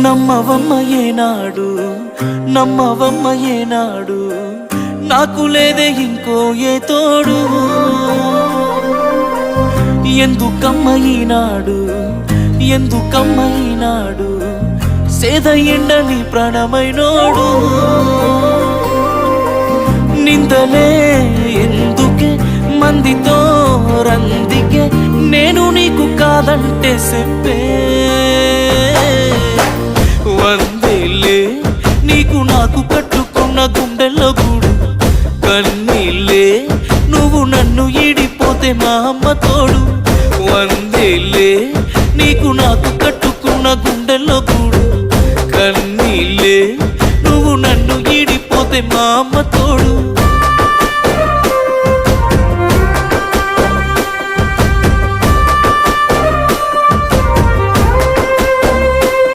నమ్మవమ్మ ఏనాడు నమ్మవమ్మ ఏనాడు నాకు లేదే ఇంకో ఏ తోడు ఎందుకమ్మ ఈనాడు ఎందుకమ్మ ఈనాడు సేద ఎండని ప్రాణమైనోడు నిందలే ఎందుకే మందితో రందికే నేను నీకు కాదంటే చెప్పే వందేలే నీకు నాకు కట్టుకున్న గుండెల్లో గూడు కన్నీళ్ళే నువ్వు నన్ను ఈడిపోతే మా అమ్మ తోడు